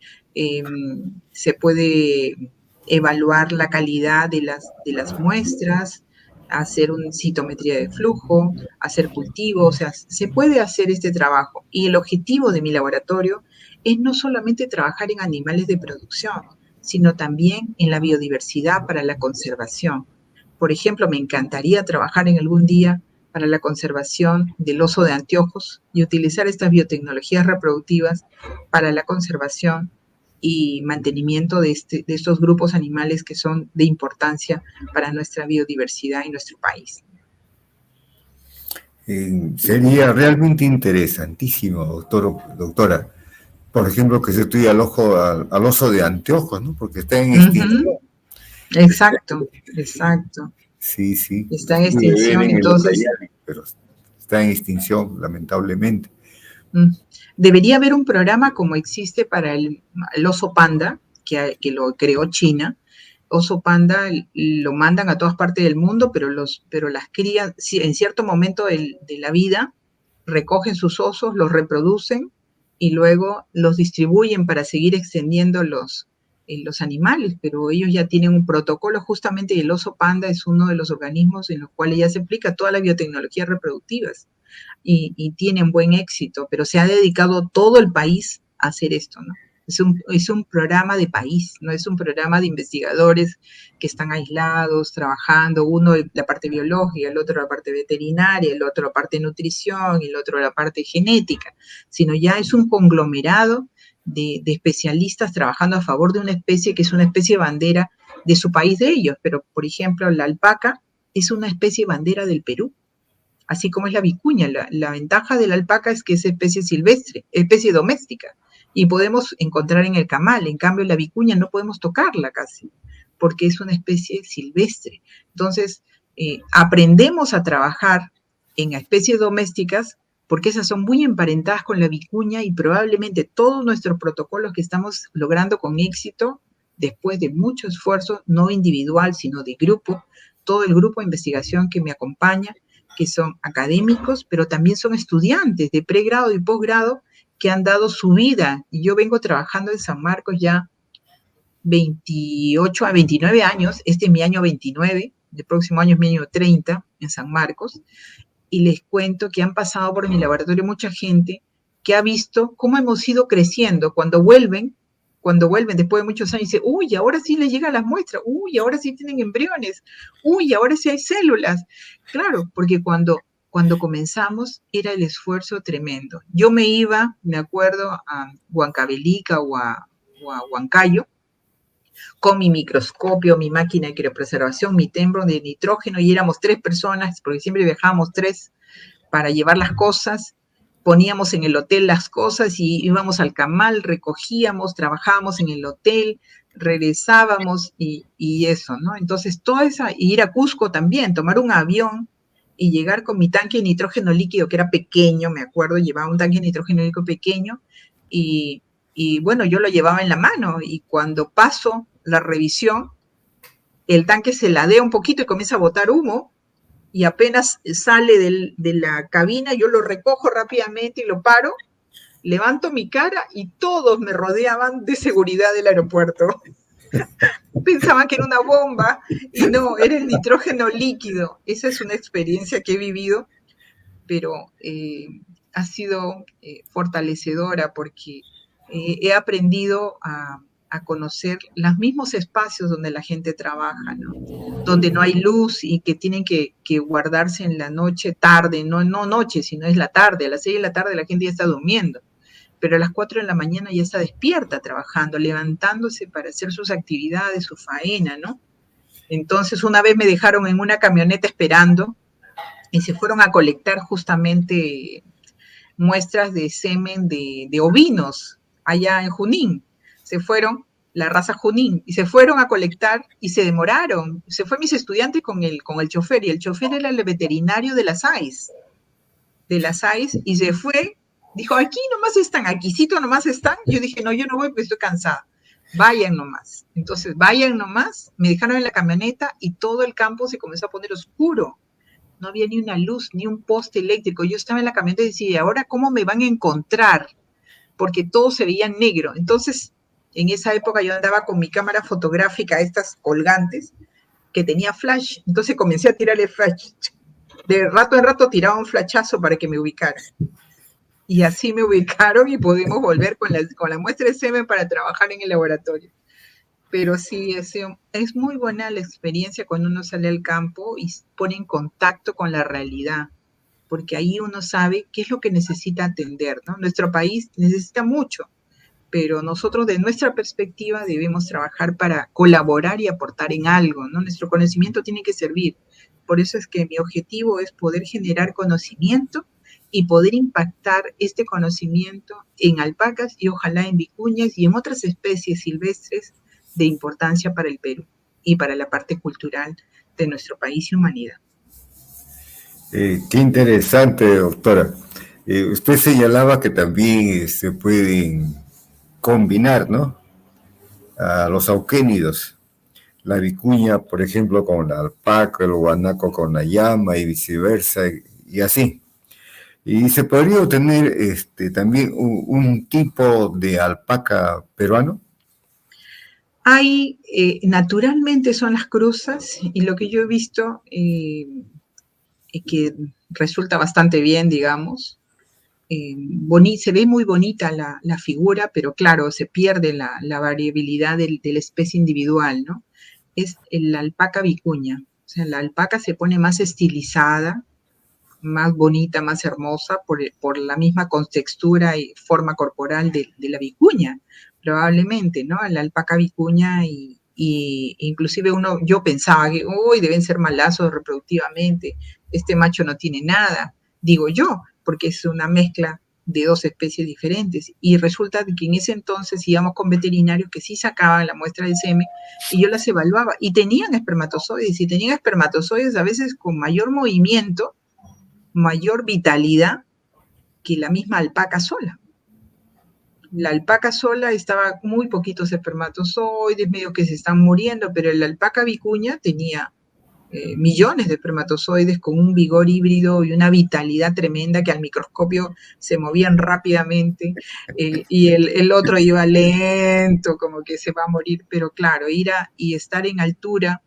[SPEAKER 2] se puede evaluar la calidad de las muestras, hacer una citometría de flujo, hacer cultivo, o sea, se puede hacer este trabajo. Y el objetivo de mi laboratorio es no solamente trabajar en animales de producción, sino también en la biodiversidad para la conservación. Por ejemplo, me encantaría trabajar en algún día para la conservación del oso de anteojos y utilizar estas biotecnologías reproductivas para la conservación y mantenimiento de estos grupos animales que son de importancia para nuestra biodiversidad y nuestro país.
[SPEAKER 1] Sería realmente interesantísimo, doctora, por ejemplo, que se estudie al oso de anteojos, ¿no? Porque está en extinción.
[SPEAKER 2] Exacto, exacto.
[SPEAKER 1] Sí, sí.
[SPEAKER 2] Está en extinción, entonces.
[SPEAKER 1] Pero está en extinción, lamentablemente.
[SPEAKER 2] Debería haber un programa como existe para el oso panda, que lo creó China. Oso panda lo mandan a todas partes del mundo, pero las crías, en cierto momento de la vida, recogen sus osos, los reproducen y luego los distribuyen para seguir extendiendo los animales, pero ellos ya tienen un protocolo, justamente, y el oso panda es uno de los organismos en los cuales ya se aplica toda la biotecnología reproductivas y tienen buen éxito, pero se ha dedicado todo el país a hacer esto, ¿no? Es un programa de país, no es un programa de investigadores que están aislados, trabajando, uno la parte biológica, el otro la parte veterinaria, el otro la parte nutrición, el otro la parte genética, sino ya es un conglomerado de especialistas trabajando a favor de una especie que es una especie bandera de su país de ellos, pero por ejemplo la alpaca es una especie bandera del Perú, así como es la vicuña. La ventaja de la alpaca es que es especie silvestre, especie doméstica, y podemos encontrar en el camal. En cambio, la vicuña no podemos tocarla casi, porque es una especie silvestre. Entonces, aprendemos a trabajar en especies domésticas porque esas son muy emparentadas con la vicuña y probablemente todos nuestros protocolos que estamos logrando con éxito, después de mucho esfuerzo, no individual, sino de grupo, todo el grupo de investigación que me acompaña, que son académicos, pero también son estudiantes de pregrado y posgrado que han dado su vida. Y yo vengo trabajando en San Marcos ya 28 a 29 años, este es mi año 29, el próximo año es mi año 30 en San Marcos, y les cuento que han pasado por mi laboratorio mucha gente que ha visto cómo hemos ido creciendo. Cuando vuelven, cuando vuelven después de muchos años, dicen, uy, ahora sí les llegan las muestras, uy, ahora sí tienen embriones, uy, ahora sí hay células. Claro, porque cuando comenzamos era el esfuerzo tremendo. Yo me iba, me acuerdo, a Huancavelica o a Huancayo, con mi microscopio, mi máquina de criopreservación, mi tembro de nitrógeno, y éramos 3 personas, porque siempre viajábamos 3 para llevar las cosas, poníamos en el hotel las cosas y íbamos al camal, recogíamos, trabajábamos en el hotel, regresábamos y eso, ¿no? Entonces, toda esa, y ir a Cusco también, tomar un avión y llegar con mi tanque de nitrógeno líquido, que era pequeño, me acuerdo, llevaba un tanque de nitrógeno líquido pequeño, y, y bueno, yo lo llevaba en la mano, y cuando paso la revisión, el tanque se ladea un poquito y comienza a botar humo, y apenas sale de la cabina, yo lo recojo rápidamente y lo paro, levanto mi cara y todos me rodeaban de seguridad del aeropuerto. Pensaban que era una bomba y no, era el nitrógeno líquido. Esa es una experiencia que he vivido, pero ha sido fortalecedora porque he aprendido a conocer los mismos espacios donde la gente trabaja, ¿no? Donde no hay luz y que tienen que guardarse en la noche tarde, no noche, sino es la tarde, a las 6 de la tarde la gente ya está durmiendo, pero a las 4 de la mañana ya está despierta trabajando, levantándose para hacer sus actividades, su faena, ¿no? Entonces una vez me dejaron en una camioneta esperando y se fueron a colectar justamente muestras de semen de ovinos allá en Junín. Se fueron, la raza Junín, y se fueron a colectar y se demoraron. Se fue mis estudiantes con el chofer, y el chofer era el veterinario de las AIS, y se fue, dijo, aquí nomás están, aquícito nomás están. Yo dije, no, yo no voy porque estoy cansada. Vayan nomás. Entonces, vayan nomás, me dejaron en la camioneta y todo el campo se comenzó a poner oscuro. No había ni una luz, ni un poste eléctrico. Yo estaba en la camioneta y decía, ¿ahora cómo me van a encontrar? Porque todo se veía negro. Entonces, en esa época yo andaba con mi cámara fotográfica, estas colgantes, que tenía flash. Entonces comencé a tirarle flash. De rato en rato tiraba un flashazo para que me ubicaran. Y así me ubicaron y pudimos volver con la muestra de semen para trabajar en el laboratorio. Pero sí, es muy buena la experiencia cuando uno sale al campo y pone en contacto con la realidad, porque ahí uno sabe qué es lo que necesita atender, ¿no? Nuestro país necesita mucho, pero nosotros de nuestra perspectiva debemos trabajar para colaborar y aportar en algo, ¿no? Nuestro conocimiento tiene que servir. Por eso es que mi objetivo es poder generar conocimiento y poder impactar este conocimiento en alpacas y ojalá en vicuñas y en otras especies silvestres de importancia para el Perú y para la parte cultural de nuestro país y humanidad.
[SPEAKER 1] Qué interesante, doctora. Usted señalaba que también se pueden combinar, ¿no? A los auquénidos. La vicuña, por ejemplo, con la alpaca, el guanaco con la llama y viceversa, y así. Y se podría obtener también un tipo de alpaca peruano.
[SPEAKER 2] Hay, naturalmente son las cruzas, y lo que yo he visto que resulta bastante bien, digamos. Se ve muy bonita la figura, pero claro, se pierde la variabilidad de la especie individual, ¿no? Es la alpaca vicuña. O sea, la alpaca se pone más estilizada, más bonita, más hermosa por la misma contextura y forma corporal de la vicuña, probablemente, ¿no? La alpaca vicuña y inclusive yo pensaba que, uy, deben ser malazos reproductivamente, este macho no tiene nada, digo yo, porque es una mezcla de 2 especies diferentes, y resulta que en ese entonces íbamos con veterinarios que sí sacaban la muestra de semen y yo las evaluaba y tenían espermatozoides, y tenían espermatozoides a veces con mayor movimiento, mayor vitalidad que la misma alpaca sola. La alpaca sola estaba muy poquitos espermatozoides, medio que se están muriendo, pero la alpaca vicuña tenía millones de espermatozoides con un vigor híbrido y una vitalidad tremenda que al microscopio se movían rápidamente, y el otro iba lento, como que se va a morir, pero claro, y estar en altura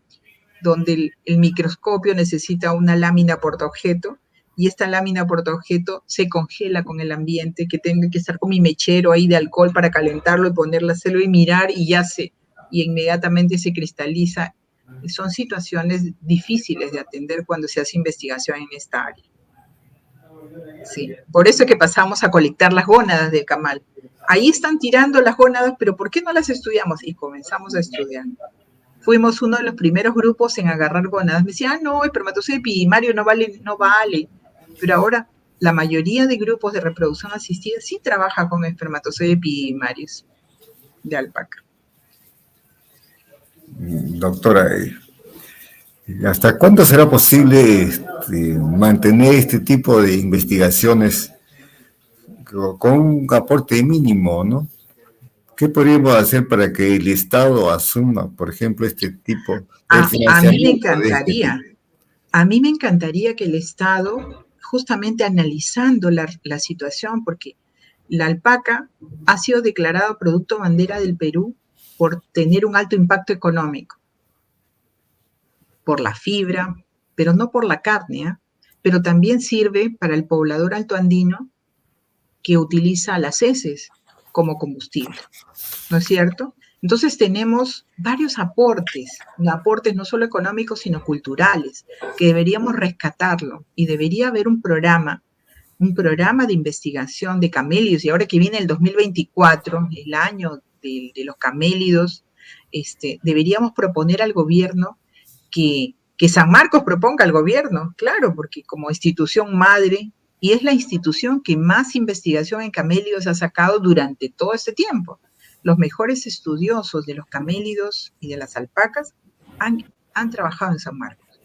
[SPEAKER 2] donde el microscopio necesita una lámina portaobjeto, y esta lámina portaobjeto se congela con el ambiente, que tenga que estar con mi mechero ahí de alcohol para calentarlo y ponerla, hacerlo y mirar y y inmediatamente se cristaliza. Son situaciones difíciles de atender cuando se hace investigación en esta área. Sí, por eso es que pasamos a colectar las gónadas del camal. Ahí están tirando las gónadas, pero ¿por qué no las estudiamos? Y comenzamos a estudiar. Fuimos uno de los primeros grupos en agarrar gónadas. Me decían, no, el espermatozoide primario no vale, no vale. Pero ahora la mayoría de grupos de reproducción asistida sí trabaja con espermatozoides primarios de alpaca.
[SPEAKER 1] Doctora, ¿hasta cuándo será posible mantener este tipo de investigaciones con un aporte mínimo, ¿no? ¿Qué podríamos hacer para que el Estado asuma, por ejemplo, este tipo de financiamiento?
[SPEAKER 2] A mí me encantaría que el Estado, justamente analizando la situación, porque la alpaca ha sido declarado producto bandera del Perú por tener un alto impacto económico, por la fibra, pero no por la carne, ¿eh? Pero también sirve para el poblador altoandino que utiliza las heces como combustible, ¿no es cierto? Entonces tenemos varios aportes no solo económicos, sino culturales, que deberíamos rescatarlo y debería haber un programa de investigación de camélidos, y ahora que viene el 2024, el año de los camélidos, deberíamos proponer al gobierno que San Marcos proponga al gobierno, claro, porque como institución madre, y es la institución que más investigación en camélidos ha sacado durante todo este tiempo. Los mejores estudiosos de los camélidos y de las alpacas han trabajado en San Marcos.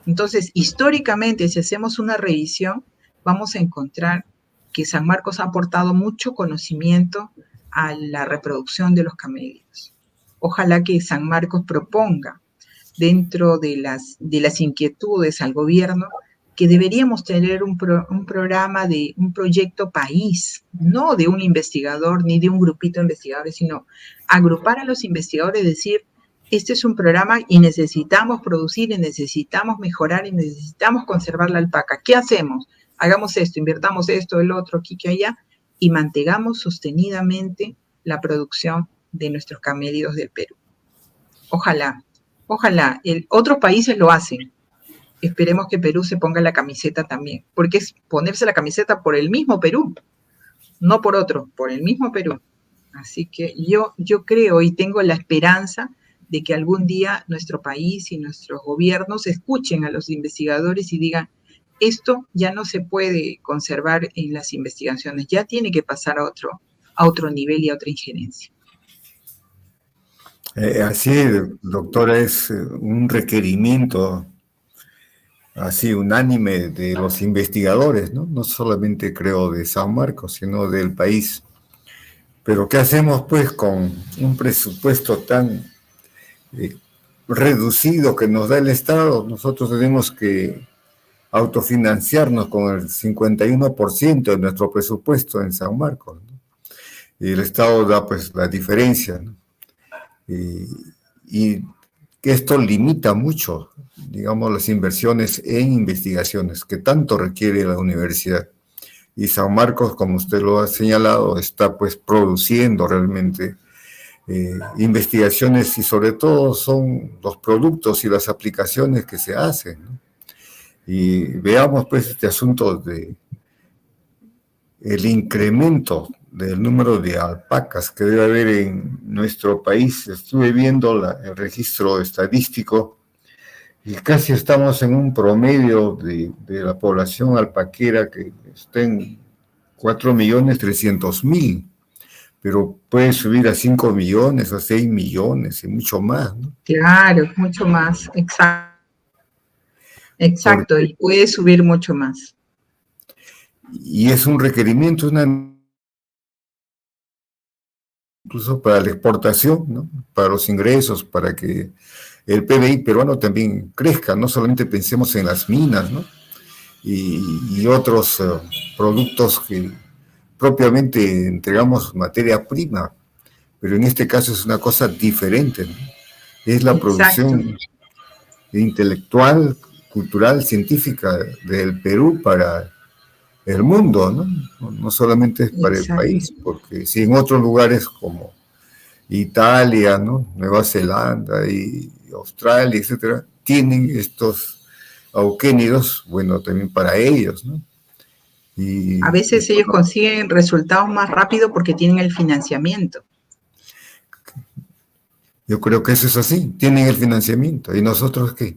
[SPEAKER 2] Entonces, históricamente, si hacemos una revisión, vamos a encontrar que San Marcos ha aportado mucho conocimiento a la reproducción de los camélidos. Ojalá que San Marcos proponga dentro de las inquietudes al gobierno que deberíamos tener un programa de un proyecto país, no de un investigador ni de un grupito de investigadores, sino agrupar a los investigadores, decir, este es un programa y necesitamos producir, y necesitamos mejorar, y necesitamos conservar la alpaca. ¿Qué hacemos? Hagamos esto, invirtamos esto, el otro, aquí, que allá, y mantengamos sostenidamente la producción de nuestros camélidos del Perú. Ojalá, otros países lo hacen. Esperemos que Perú se ponga la camiseta también, porque es ponerse la camiseta por el mismo Perú, no por otro, por el mismo Perú. Así que yo creo y tengo la esperanza de que algún día nuestro país y nuestros gobiernos escuchen a los investigadores y digan, esto ya no se puede conservar en las investigaciones, ya tiene que pasar a otro nivel y a otra injerencia.
[SPEAKER 1] Así, doctora, es un requerimiento así unánime de los investigadores, ¿no? No solamente creo de San Marcos, sino del país. Pero ¿qué hacemos pues con un presupuesto tan reducido que nos da el Estado? Nosotros tenemos que autofinanciarnos con el 51% de nuestro presupuesto en San Marcos, ¿no? Y el Estado da pues la diferencia, ¿no? Y que esto limita mucho, digamos, las inversiones en investigaciones que tanto requiere la universidad. Y San Marcos, como usted lo ha señalado, está pues produciendo realmente investigaciones, y sobre todo son los productos y las aplicaciones que se hacen, ¿no? Y veamos pues este asunto de el incremento del número de alpacas que debe haber en nuestro país. Estuve viendo el registro estadístico y casi estamos en un promedio de la población alpaquera que está en 4.300.000, pero puede subir a 5 millones, a 6 millones y mucho más, ¿no?
[SPEAKER 2] Claro, mucho más, exacto, y puede subir mucho más.
[SPEAKER 1] Y es un requerimiento, incluso para la exportación, ¿no? Para los ingresos, para que el PBI peruano también crezca. No solamente pensemos en las minas, ¿no? Y otros productos que propiamente entregamos materia prima, pero en este caso es una cosa diferente, ¿no? Es la producción intelectual cultural, científica del Perú para el mundo, ¿no? No solamente es para el
[SPEAKER 2] Exacto.
[SPEAKER 1] país, porque si en otros lugares como Italia, ¿no? Nueva Zelanda y Australia, etcétera, tienen estos auquénidos, bueno, también para ellos, ¿no?
[SPEAKER 2] A
[SPEAKER 1] Y
[SPEAKER 2] veces ellos consiguen resultados más rápido porque tienen el financiamiento.
[SPEAKER 1] yo creo que eso es así, tienen el financiamiento. ¿Y nosotros qué?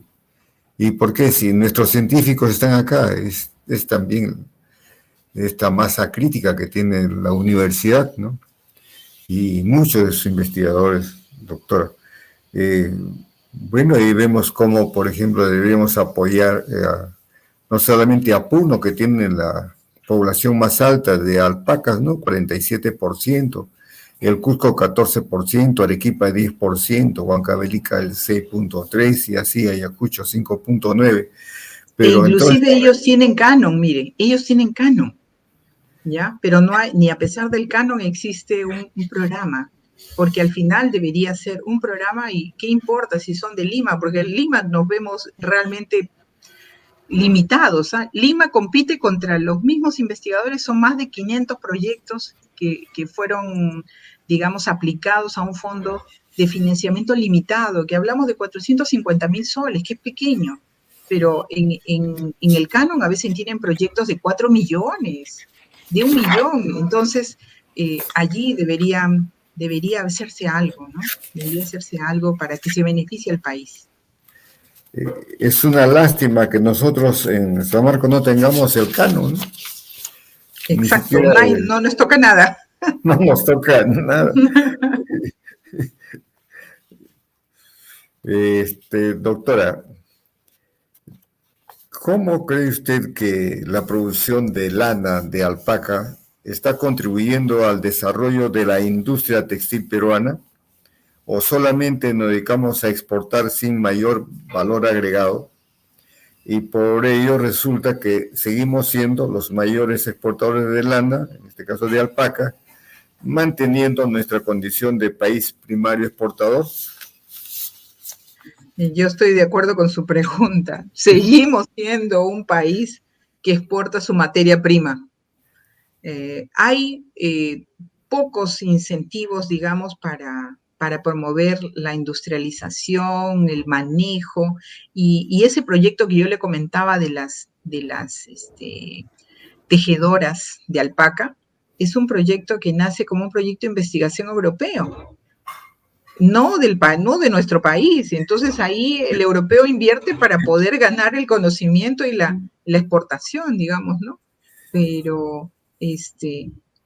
[SPEAKER 1] ¿Y por qué? Si nuestros científicos están acá, es también esta masa crítica que tiene la universidad, ¿no? Y muchos de sus investigadores, doctora. Eh, bueno, y vemos cómo, por ejemplo, deberíamos apoyar no solamente a Puno, que tiene la población más alta de alpacas, ¿no? 47%, el Cusco 14%, Arequipa 10%, Huancavelica el 6.3% y así Ayacucho 5.9%.
[SPEAKER 2] E
[SPEAKER 1] Pero entonces,
[SPEAKER 2] inclusive ellos tienen canon, mire, ellos tienen canon, ¿ya? Pero no hay, ni a pesar del canon existe un programa, porque al final debería ser un programa y qué importa si son de Lima, porque en Lima nos vemos realmente limitados. ¿Ah? Lima compite contra los mismos investigadores, son más de 500 proyectos que fueron, digamos, aplicados a un fondo de financiamiento limitado, que hablamos de 450.000 soles, que es pequeño, pero en el canon a veces tienen proyectos de 4 millones, de 1 millón, entonces allí debería hacerse algo, ¿no? Debería hacerse algo para que se beneficie al país.
[SPEAKER 1] es una lástima que nosotros en San Marcos no tengamos el canon, ¿no? Ni
[SPEAKER 2] Exacto,
[SPEAKER 1] siquiera
[SPEAKER 2] no nos toca nada.
[SPEAKER 1] no nos toca nada. Doctora, ¿cómo cree usted que la producción de lana de alpaca está contribuyendo al desarrollo de la industria textil peruana? ¿O solamente nos dedicamos a exportar sin mayor valor agregado? Y por ello resulta que seguimos siendo los mayores exportadores de lana, en este caso de alpaca, manteniendo nuestra condición de país primario exportador.
[SPEAKER 2] Yo estoy de acuerdo con su pregunta. Seguimos siendo un país que exporta su materia prima. Hay pocos incentivos, digamos, para promover la industrialización, el manejo y ese proyecto que yo le comentaba de las tejedoras de alpaca es un proyecto que nace como un proyecto de investigación europeo. No de nuestro país. Entonces ahí el europeo invierte para poder ganar el conocimiento y la exportación, digamos, ¿no? Pero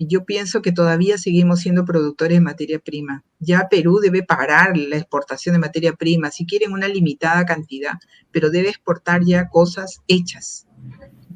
[SPEAKER 2] yo pienso que todavía seguimos siendo productores de materia prima. Ya Perú debe parar la exportación de materia prima, si quieren una limitada cantidad, pero debe exportar ya cosas hechas,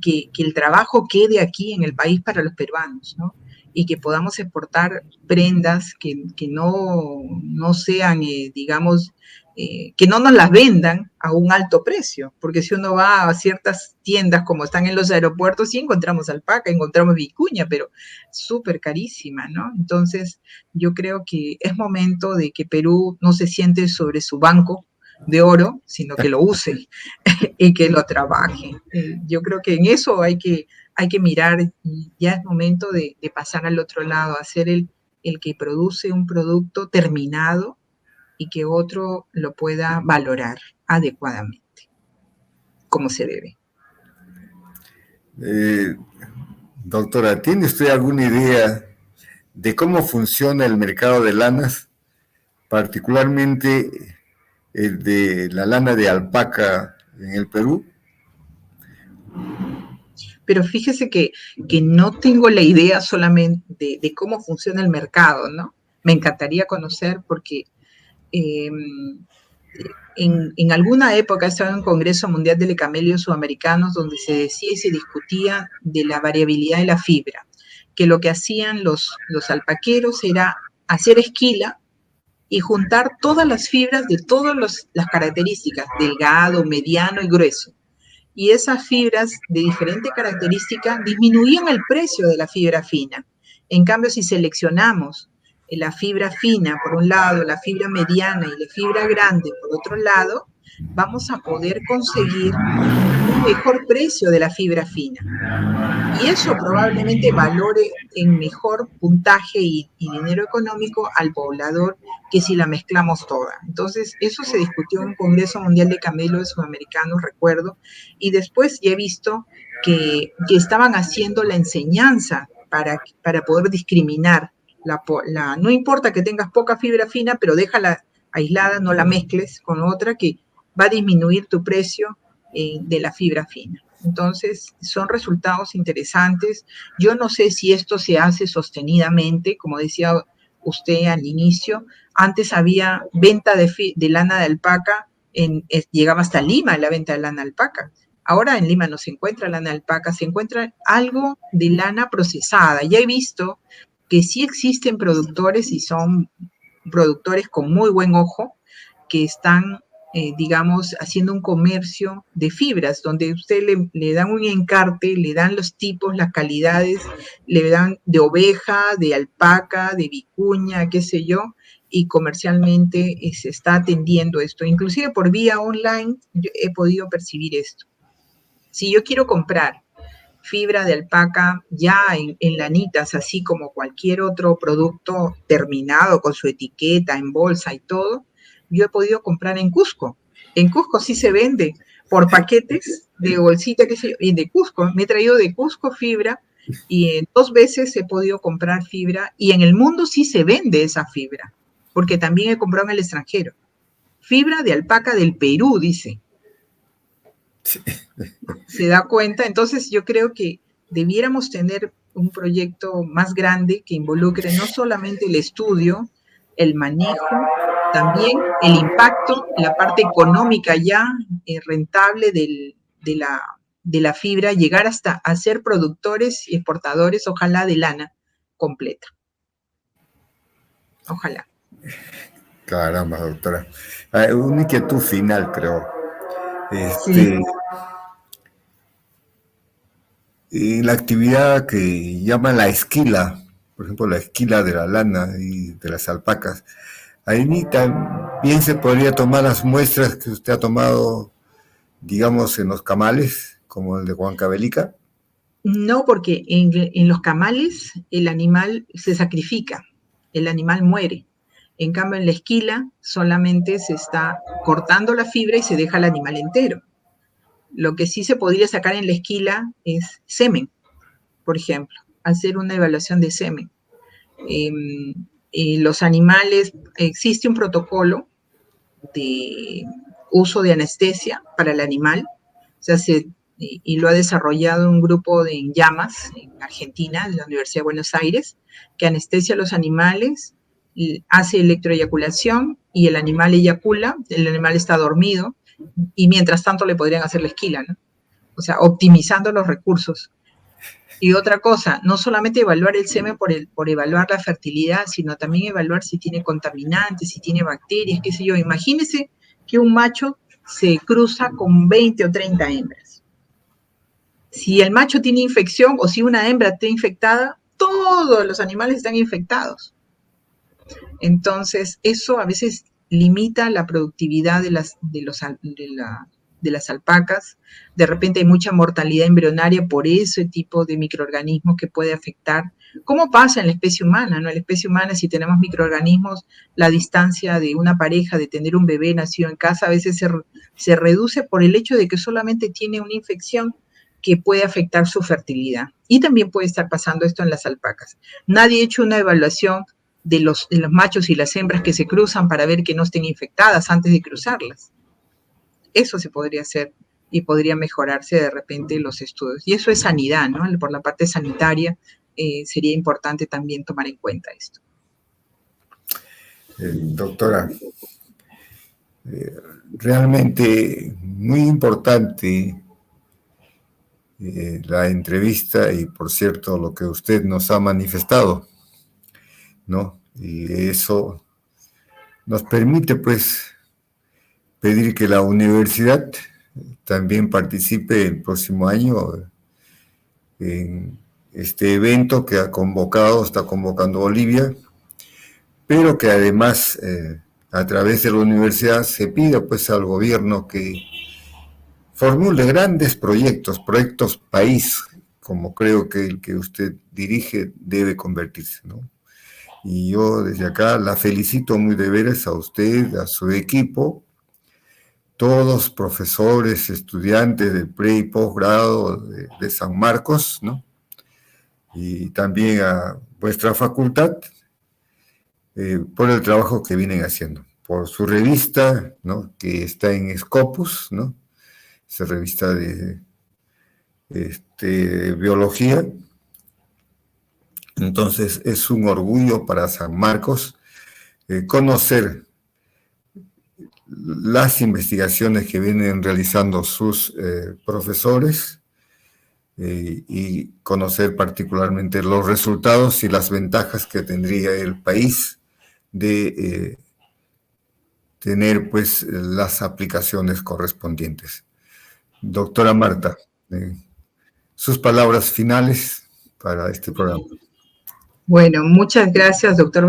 [SPEAKER 2] que el trabajo quede aquí en el país para los peruanos, ¿no? Y que podamos exportar prendas que no sean, digamos, que no nos las vendan a un alto precio, porque si uno va a ciertas tiendas como están en los aeropuertos, sí encontramos alpaca, encontramos vicuña, pero súper carísima, ¿no? Entonces, yo creo que es momento de que Perú no se siente sobre su banco de oro, sino que lo use y que lo trabaje. Yo creo que en eso hay que mirar y ya es momento de pasar al otro lado, a ser el que produce un producto terminado y que otro lo pueda valorar adecuadamente, como se debe.
[SPEAKER 1] Eh, Doctora, ¿tiene usted alguna idea de cómo funciona el mercado de lanas, particularmente el de la lana de alpaca en el Perú?
[SPEAKER 2] Pero fíjese que no tengo la idea solamente de cómo funciona el mercado, ¿no? Me encantaría conocer porque eh, en alguna época estaba en un Congreso Mundial de Lecamelios Sudamericanos donde se decía y se discutía de la variabilidad de la fibra, que lo que hacían los alpaqueros era hacer esquila y juntar todas las fibras de todas las características, delgado, mediano y grueso. Y esas fibras de diferente característica disminuían el precio de la fibra fina. En cambio, si seleccionamos la fibra fina por un lado, la fibra mediana y la fibra grande por otro lado, vamos a poder conseguir un mejor precio de la fibra fina. Y eso probablemente valore en mejor puntaje y dinero económico al poblador que si la mezclamos toda. Entonces, eso se discutió en un Congreso Mundial de Camelos Sudamericanos, recuerdo, y después ya he visto que estaban haciendo la enseñanza para poder discriminar. No importa que tengas poca fibra fina, pero déjala aislada, no la mezcles con otra que va a disminuir tu precio de la fibra fina. Entonces, son resultados interesantes. Yo no sé si esto se hace sostenidamente, como decía usted al inicio. Antes había venta de lana de alpaca, llegaba hasta Lima la venta de lana de alpaca. Ahora en Lima no se encuentra lana de alpaca, se encuentra algo de lana procesada. Ya he visto que sí existen productores y son productores con muy buen ojo que están digamos, haciendo un comercio de fibras, donde usted le dan un encarte, le dan los tipos, las calidades, le dan de oveja, de alpaca, de vicuña, qué sé yo, y comercialmente se está atendiendo esto. Inclusive por vía online yo he podido percibir esto. Si yo quiero comprar fibra de alpaca ya en lanitas, así como cualquier otro producto terminado con su etiqueta en bolsa y todo, yo he podido comprar en Cusco. En Cusco sí se vende por paquetes de bolsita, qué sé yo, y de Cusco. Me he traído de Cusco fibra y 2 veces he podido comprar fibra y en el mundo sí se vende esa fibra, porque también he comprado en el extranjero. Fibra de alpaca del Perú, dice. Sí. Se da cuenta, entonces yo creo que debiéramos tener un proyecto más grande que involucre no solamente el estudio, el manejo, también el impacto, la parte económica ya rentable de la fibra, llegar hasta a ser productores y exportadores, ojalá de lana completa. Ojalá.
[SPEAKER 1] Caramba, doctora. Una inquietud final, creo.
[SPEAKER 2] Sí.
[SPEAKER 1] La actividad que llaman la esquila, por ejemplo, la esquila de la lana y de las alpacas, ahí también se podría tomar las muestras que usted ha tomado, digamos, en los camales, como el de Huancavelica.
[SPEAKER 2] No, porque en los camales el animal se sacrifica, el animal muere. En cambio, en la esquila solamente se está cortando la fibra y se deja el animal entero. Lo que sí se podría sacar en la esquila es semen, por ejemplo, hacer una evaluación de semen. Los animales, existe un protocolo de uso de anestesia para el animal, o sea, y lo ha desarrollado un grupo de llamas en Argentina, de la Universidad de Buenos Aires, que anestesia a los animales, hace electroeyaculación y el animal eyacula, el animal está dormido y mientras tanto le podrían hacer la esquila, ¿no? O sea, optimizando los recursos. Y otra cosa, no solamente evaluar el semen por evaluar la fertilidad, sino también evaluar si tiene contaminantes, si tiene bacterias, qué sé yo. Imagínese que un macho se cruza con 20 o 30 hembras. Si el macho tiene infección o si una hembra está infectada, todos los animales están infectados. Entonces, eso a veces limita la productividad de las alpacas. De repente hay mucha mortalidad embrionaria por ese tipo de microorganismos que puede afectar. ¿Cómo pasa en la especie humana? ¿No? En la especie humana, si tenemos microorganismos, la distancia de una pareja, de tener un bebé nacido en casa, a veces se reduce por el hecho de que solamente tiene una infección que puede afectar su fertilidad. Y también puede estar pasando esto en las alpacas. Nadie ha hecho una evaluación de los machos y las hembras que se cruzan para ver que no estén infectadas antes de cruzarlas. Eso se podría hacer y podría mejorarse de repente los estudios. Y eso es sanidad, ¿no? Por la parte sanitaria sería importante también tomar en cuenta esto.
[SPEAKER 1] Doctora, realmente muy importante la entrevista y, por cierto, lo que usted nos ha manifestado, ¿no? Y eso nos permite, pues, pedir que la universidad también participe el próximo año en este evento que está convocando Bolivia, pero que además a través de la universidad se pida pues al gobierno que formule grandes proyectos país, como creo que el que usted dirige debe convertirse, ¿no? Y yo desde acá la felicito muy de veras a usted, a su equipo, todos profesores, estudiantes de pre y posgrado de San Marcos, ¿no? Y también a vuestra facultad por el trabajo que vienen haciendo, por su revista, ¿no? Que está en Scopus, ¿no? Esa revista de biología. Entonces es un orgullo para San Marcos conocer las investigaciones que vienen realizando sus profesores y conocer particularmente los resultados y las ventajas que tendría el país de tener pues las aplicaciones correspondientes. Doctora Marta, sus palabras finales para este programa.
[SPEAKER 2] Bueno, muchas gracias, doctor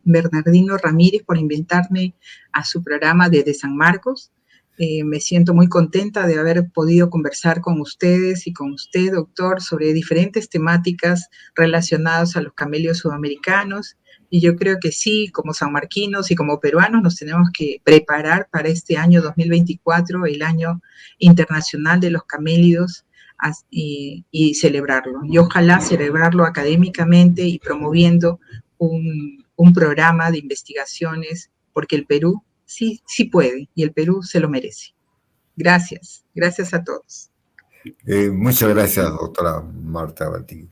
[SPEAKER 2] Bernardino Ramírez, por invitarme a su programa desde San Marcos. Me siento muy contenta de haber podido conversar con ustedes y con usted, doctor, sobre diferentes temáticas relacionadas a los camelios sudamericanos. Y yo creo que sí, como sanmarquinos y como peruanos, nos tenemos que preparar para este año 2024, el año internacional de los camélidos, y celebrarlo. Y ojalá celebrarlo académicamente y promoviendo un programa de investigaciones, porque el Perú sí puede y el Perú se lo merece. Gracias, gracias a todos.
[SPEAKER 1] Muchas gracias, doctora Marta Valdivia.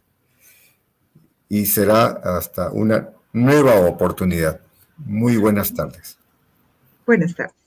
[SPEAKER 1] Y será hasta una nueva oportunidad. Muy buenas tardes.
[SPEAKER 2] Buenas tardes.